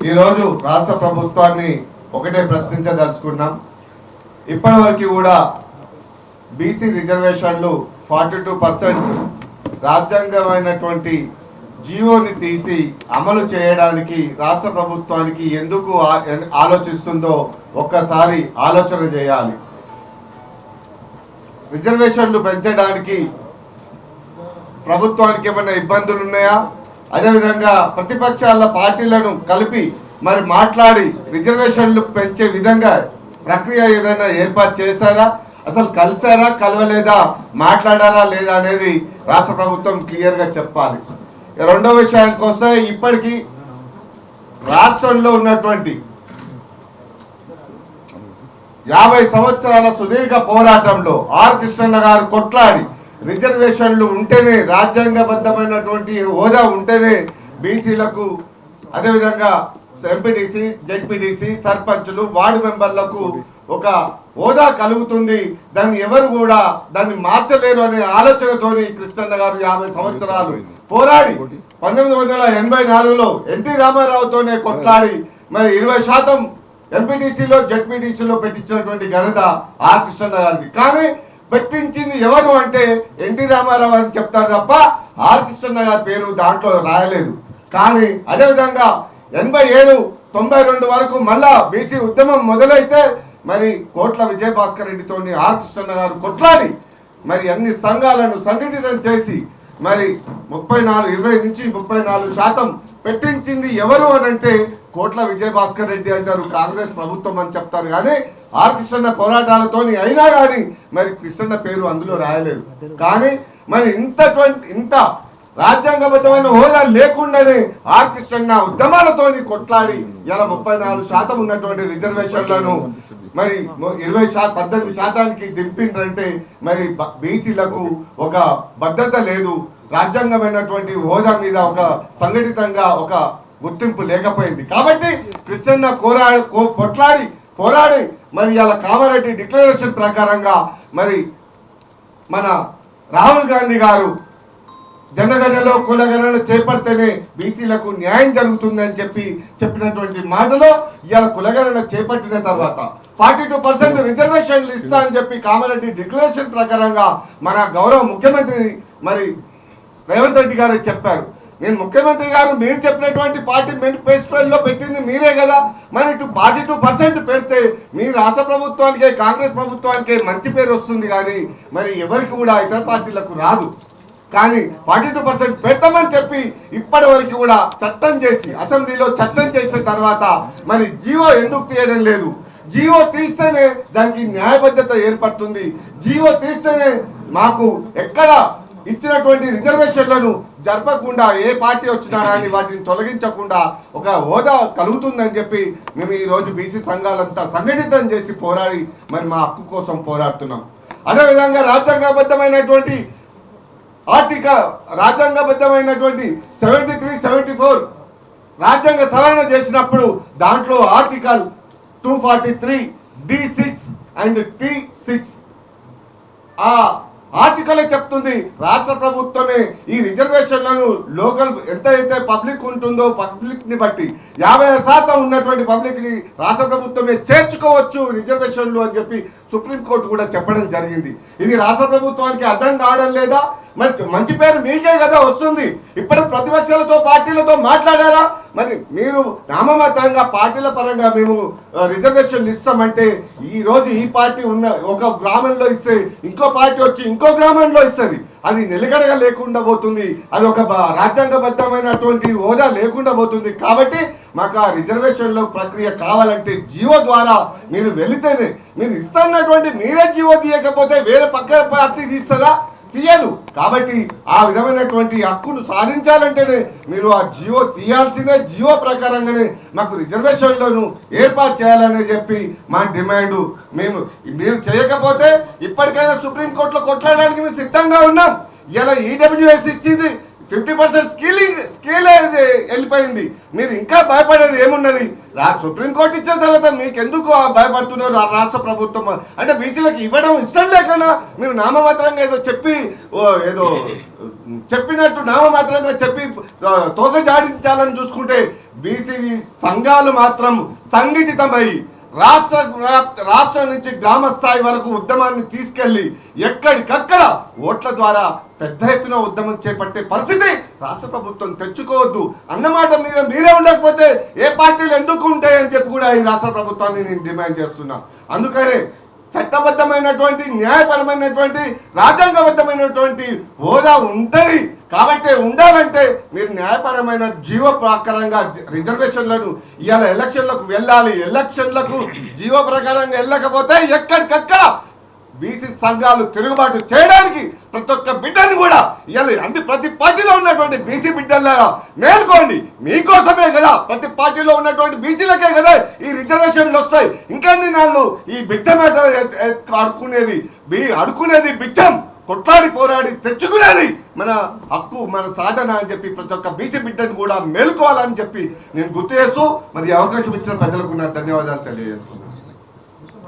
ఈరోజు రాష్ట్ర ప్రభుత్వాన్ని ఒకటే ప్రశ్నించదలుచుకున్నాం. ఇప్పటివరకు కూడా బీసీ రిజర్వేషన్లు 42% రాజ్యాంగమైనటువంటి జీవోని తీసి అమలు చేయడానికి రాష్ట్ర ప్రభుత్వానికి ఎందుకు ఆలోచిస్తుందో ఒక్కసారి ఆలోచన చేయాలి. రిజర్వేషన్లు పెంచడానికి ప్రభుత్వానికి ఏమైనా ఇబ్బందులు ఉన్నాయా? అదేవిధంగా ప్రతిపక్షాల పార్టీలను కలిపి మరి మాట్లాడి రిజర్వేషన్లు పెంచే విధంగా ప్రక్రియ ఏదైనా ఏర్పాటు చేశారా? అసలు కలిసారా, కలవలేదా, మాట్లాడారా లేదా అనేది రాష్ట్ర ప్రభుత్వం క్లియర్గా చెప్పాలి. రెండవ విషయానికి వస్తే ఇప్పటికీ రాష్ట్రంలో ఉన్నటువంటి 50 సంవత్సరాల సుదీర్ఘ పోరాటంలో ఆర్ కృష్ణన్న గారు కొట్లాడి రిజర్వేషన్లు ఉంటేనే, రాజ్యాంగబద్ధమైనటువంటి హోదా ఉంటేనే బీసీలకు, అదేవిధంగా ఎంపీటీసీ, జెడ్పీటీసీ, సర్పంచులు, వార్డు మెంబర్లకు ఒక హోదా కలుగుతుంది, దాన్ని ఎవరు కూడా దాన్ని మార్చలేరు అనే ఆలోచనతోని కృష్ణన్న గారు 50 సంవత్సరాలు పోరాడి 1984లో ఎన్టీ రామారావుతోనే కొట్లాడి మరి 20% ఎంపీటీసీలో, జెడ్పీటీసీలో పెట్టించినటువంటి ఘనత ఆర్ కృష్ణన్న గారికి. కానీ పెట్టించింది ఎవరు అంటే ఎన్టీ రామారావు అని చెప్తారు తప్ప ఆర్ కృష్ణన్న గారి పేరు దాంట్లో రాయలేదు. కానీ అదేవిధంగా 87, 92 వరకు మళ్ళా బీసీ ఉద్యమం మొదలైతే మరి కోట్ల విజయభాస్కర్ రెడ్డితో ఆర్ కృష్ణన్న గారు కొట్లాడి మరి అన్ని సంఘాలను సంఘటితం చేసి మరి 20 నుంచి 34% పెట్టించింది ఎవరు అని అంటే కోట్ల విజయభాస్కర్ రెడ్డి అంటారు, కాంగ్రెస్ ప్రభుత్వం అని చెప్తారు. కానీ ఆర్ కృష్ణన్న పోరాటాలతోని అయినా కానీ మరి కృష్ణన్న పేరు అందులో రాయలేదు. కానీ మరి ఇంత రాజ్యాంగబద్ధమైన హోదా లేకుండానే ఆర్ కృష్ణన్న ఉద్యమాలతోని కొట్లాడి ఇలా 34% ఉన్నటువంటి రిజర్వేషన్లను మరి 18% దింపిండ్రంటే మరి బీసీలకు ఒక భద్రత లేదు, రాజ్యాంగమైనటువంటి హోదా మీద ఒక సంఘటితంగా ఒక గుర్తింపు లేకపోయింది. కాబట్టి కృష్ణన్న పోరాడి మరి ఇలా కామారెడ్డి డిక్లరేషన్ ప్రకారంగా మరి మన రాహుల్ గాంధీ గారు జనగణనలో కులగణన చేపడితేనే బీసీలకు న్యాయం జరుగుతుందని చెప్పినటువంటి మాటలో ఇవాళ కులగణన చేపట్టిన తర్వాత 42% రిజర్వేషన్లు ఇస్తా అని చెప్పి కామారెడ్డి డిక్లరేషన్ ప్రకారంగా మన గౌరవ ముఖ్యమంత్రి మరి రేవంత్ రెడ్డి గారు చెప్పారు. నేను ముఖ్యమంత్రి గారు మీరు చెప్పినటువంటి పార్టీ మేనిఫెస్టోలో పెట్టింది మీరే కదా, మరి 42% పెడితే మీ రాష్ట్ర ప్రభుత్వానికే, కాంగ్రెస్ ప్రభుత్వానికే మంచి పేరు వస్తుంది, కానీ మరి ఎవరికి కూడా ఇతర పార్టీలకు రాదు. కానీ 42% పెట్టమని చెప్పి ఇప్పటి వరకు కూడా చట్టం చేసి అసెంబ్లీలో చట్టం చేసిన తర్వాత మరి జీవో ఎందుకు తీయడం లేదు? జీవో తీస్తేనే దానికి న్యాయబద్ధత ఏర్పడుతుంది. జీవో తీస్తేనే మాకు ఎక్కడ ఇచ్చినటువంటి రిజర్వేషన్లను జరపకుండా ఏ పార్టీ వచ్చినా కానీ వాటిని తొలగించకుండా ఒక హోదా కలుగుతుందని చెప్పి మేము ఈరోజు బీసీ సంఘాలంతా సంఘటితం చేసి పోరాడి మరి మా హక్కు కోసం పోరాడుతున్నాం. అదేవిధంగా రాజ్యాంగబద్ధమైనటువంటి 73, 74 రాజ్యాంగ సవరణ చేసినప్పుడు దాంట్లో ఆర్టికల్ 243 D6 అండ్ T6 ఆ ఆర్టికల్ చెప్తుంది రాష్ట్ర ప్రభుత్వమే ఈ రిజర్వేషన్లను లోకల్ ఎంతైతే పబ్లిక్ ఉంటుందో పబ్లిక్ ని బట్టి 50% ఉన్నటువంటి పబ్లిక్ ని రాష్ట్ర ప్రభుత్వమే చేర్చుకోవచ్చు రిజర్వేషన్లు అని చెప్పి సుప్రీంకోర్టు కూడా చెప్పడం జరిగింది. ఇది రాష్ట్ర ప్రభుత్వానికి అర్థం కావడం లేదా? మంచి పేరు మీకే కదా వస్తుంది. ఇప్పుడు ప్రతిపక్షాలతో పార్టీలతో మాట్లాడారా? మరి మీరు నామమాత్రంగా పార్టీల పరంగా మేము రిజర్వేషన్లు ఇస్తామంటే ఈ రోజు ఈ పార్టీ ఉన్న ఒక గ్రామంలో ఇస్తే ఇంకో పార్టీ వచ్చి ఇంకో గ్రామంలో ఇస్తుంది. అది నిలకడగా లేకుండా పోతుంది, అది ఒక రాజ్యాంగబద్ధమైనటువంటి హోదా లేకుండా పోతుంది. కాబట్టి మాకు ఆ రిజర్వేషన్ల ప్రక్రియ కావాలంటే జీవో ద్వారా మీరు వెళితేనే, మీరు ఇస్తున్నటువంటి మీరే జీవో తీయకపోతే వేరే పక్క పార్టీ తీస్తుందా? తీయదు. కాబట్టి ఆ విధమైనటువంటి హక్కును సాధించాలంటేనే మీరు ఆ జీవో తీయాల్సిందే. జీవో ప్రకారంగానే మాకు రిజర్వేషన్లను ఏర్పాటు చేయాలని చెప్పి మా డిమాండ్. మీరు చేయకపోతే ఇప్పటికైనా సుప్రీంకోర్టులో కొట్లాడడానికి మేము సిద్ధంగా ఉన్నాం. ఇలా ఈడబ్ల్యూఎస్ ఇచ్చింది, 50% స్కేల్ వెళ్ళిపోయింది. మీరు ఇంకా భయపడేది ఏమున్నది? సుప్రీంకోర్టు ఇచ్చిన తర్వాత మీకు ఎందుకు భయపడుతున్నారు రాష్ట్ర ప్రభుత్వం? అంటే బీసీలకు ఇవ్వడం ఇష్టం లేకనా మీరు నామమాత్రంగా ఏదో చెప్పి ఏదో చెప్పినట్టు నామమాత్రంగా చెప్పి తోక జాడించాలని చూసుకుంటే బీసీ సంఘాలు మాత్రం సంఘటితమై రాష్ట్రం నుంచి గ్రామ స్థాయి వరకు ఉద్యమాన్ని తీసుకెళ్లి ఎక్కడికక్కడ ఓట్ల ద్వారా పెద్ద ఎత్తున ఉద్యమం చేపట్టే పరిస్థితి రాష్ట్ర ప్రభుత్వం తెచ్చుకోవద్దు అన్నమాట మీద మీరే ఉండకపోతే ఏ పార్టీలు ఎందుకు ఉంటాయని చెప్పి కూడా ఈ రాష్ట్ర ప్రభుత్వాన్ని నేను డిమాండ్ చేస్తున్నా. అందుకనే చట్టబద్ధమైనటువంటి న్యాయపరమైనటువంటి రాజ్యాంగబద్ధమైనటువంటి హోదా ఉంటుంది కాబట్టి ఉండాలంటే మీరు న్యాయపరమైన జీవో ప్రకారంగా రిజర్వేషన్లను ఇవాళ ఎలక్షన్లకు వెళ్ళాలి. ఎలక్షన్లకు జీవో ప్రకారంగా వెళ్ళకపోతే ఎక్కడికక్కడ బీసీ సంఘాలు తిరుగుబాటు చేయడానికి ప్రతి ఒక్క బిడ్డని కూడా ఇవాళ ప్రతి పార్టీలో ఉన్నటువంటి బీసీ బిడ్డలారా మేల్కోండి. మీకోసమే కదా, ప్రతి పార్టీలో ఉన్నటువంటి బీసీలకే కదా ఈ రిజర్వేషన్లు వస్తాయి. ఇంకెన్ని నాళ్ళు ఈ బిడ్డ మీద అడుకునేది బిడ్డం కొట్లాడి పోరాడి తెచ్చుకునేది మన హక్కు, మన సాధన అని చెప్పి ప్రతి ఒక్క బీసీ బిడ్డని కూడా మేల్కోవాలని చెప్పి నేను గుర్తు చేస్తూ మరి అవకాశం ఇచ్చిన ప్రజలకు నా ధన్యవాదాలు తెలియజేస్తున్నాను.